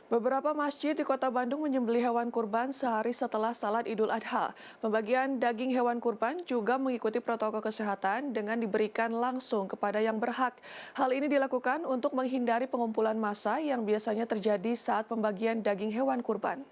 Beberapa masjid di Kota Bandung menyembelih hewan kurban sehari setelah Salat Idul Adha. Pembagian daging hewan kurban juga mengikuti protokol kesehatan dengan diberikan langsung kepada yang berhak. Hal ini dilakukan untuk menghindari pengumpulan massa yang biasanya terjadi saat pembagian daging hewan kurban.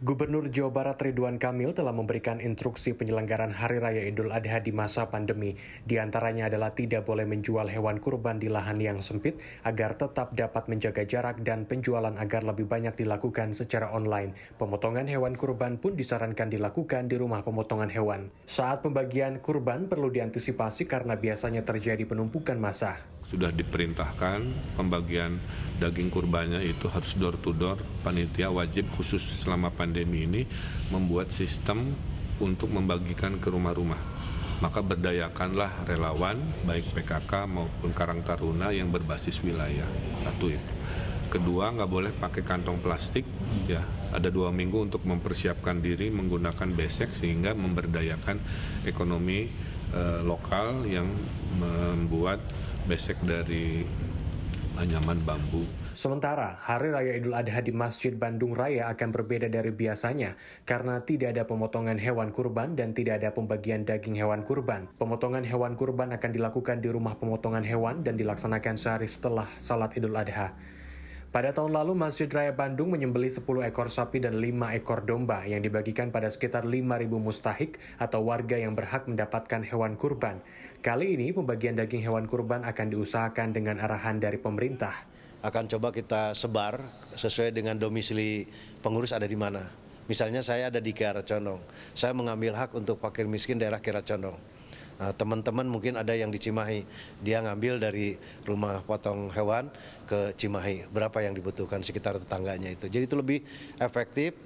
Gubernur Jawa Barat Ridwan Kamil telah memberikan instruksi penyelenggaraan Hari Raya Idul Adha di masa pandemi. Di antaranya adalah tidak boleh menjual hewan kurban di lahan yang sempit agar tetap dapat menjaga jarak dan penjualan agar lebih banyak dilakukan secara online. Pemotongan hewan kurban pun disarankan dilakukan di rumah pemotongan hewan. Saat pembagian kurban perlu diantisipasi karena biasanya terjadi penumpukan massa. Sudah diperintahkan pembagian daging kurbannya itu harus door to door. Panitia wajib khusus selama pandemi ini membuat sistem untuk membagikan ke rumah-rumah. Maka berdayakanlah relawan baik PKK maupun Karang Taruna yang berbasis wilayah. Satu itu. Kedua, nggak boleh pakai kantong plastik. Ya, ada 2 minggu untuk mempersiapkan diri menggunakan besek sehingga memberdayakan ekonomi lokal yang membuat besek dari anyaman bambu. Sementara, Hari Raya Idul Adha di Masjid Bandung Raya akan berbeda dari biasanya karena tidak ada pemotongan hewan kurban dan tidak ada pembagian daging hewan kurban. Pemotongan hewan kurban akan dilakukan di rumah pemotongan hewan dan dilaksanakan sehari setelah Salat Idul Adha. Pada tahun lalu, Masjid Raya Bandung menyembelih 10 ekor sapi dan 5 ekor domba yang dibagikan pada sekitar 5.000 mustahik atau warga yang berhak mendapatkan hewan kurban. Kali ini, pembagian daging hewan kurban akan diusahakan dengan arahan dari pemerintah. Akan coba kita sebar sesuai dengan domisili pengurus ada di mana. Misalnya saya ada di Kiara Condong, saya mengambil hak untuk fakir miskin daerah Kiara Condong. Nah, teman-teman mungkin ada yang di Cimahi, dia ngambil dari rumah potong hewan ke Cimahi, berapa yang dibutuhkan sekitar tetangganya itu. Jadi itu lebih efektif,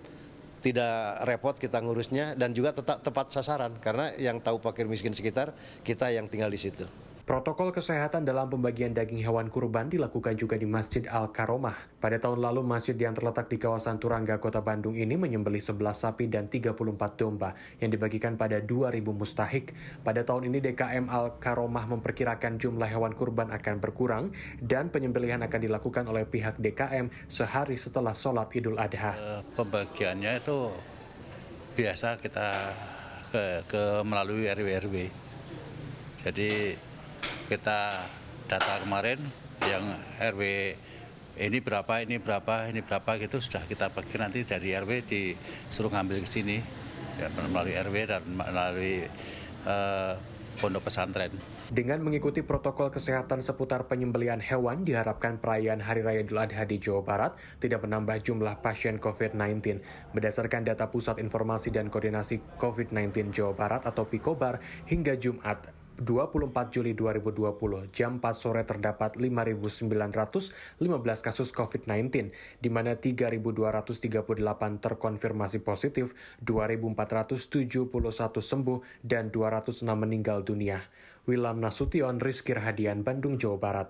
tidak repot kita ngurusnya dan juga tetap tepat sasaran karena yang tahu fakir miskin sekitar kita yang tinggal di situ. Protokol kesehatan dalam pembagian daging hewan kurban dilakukan juga di Masjid Al-Karomah. Pada tahun lalu, masjid yang terletak di kawasan Turangga, Kota Bandung ini menyembelih 11 sapi dan 34 domba yang dibagikan pada 2.000 mustahik. Pada tahun ini, DKM Al-Karomah memperkirakan jumlah hewan kurban akan berkurang dan penyembelihan akan dilakukan oleh pihak DKM sehari setelah Sholat Idul Adha. Pembagiannya itu biasa kita ke melalui RW-RW. Jadi kita data kemarin yang RW ini berapa gitu sudah kita bagi, nanti dari RW disuruh ngambil ke sini ya, melalui RW dan melalui pondok pesantren. Dengan mengikuti protokol kesehatan seputar penyembelihan hewan, diharapkan perayaan Hari Raya Idul Adha di Jawa Barat tidak menambah jumlah pasien COVID-19. Berdasarkan data Pusat Informasi dan Koordinasi COVID-19 Jawa Barat atau PIKOBAR, hingga Jumat 24 Juli 2020, jam 4 sore terdapat 5.915 kasus COVID-19, di mana 3.238 terkonfirmasi positif, 2.471 sembuh, dan 206 meninggal dunia. Wilam Nasution, Rizky Rahadian, Bandung, Jawa Barat.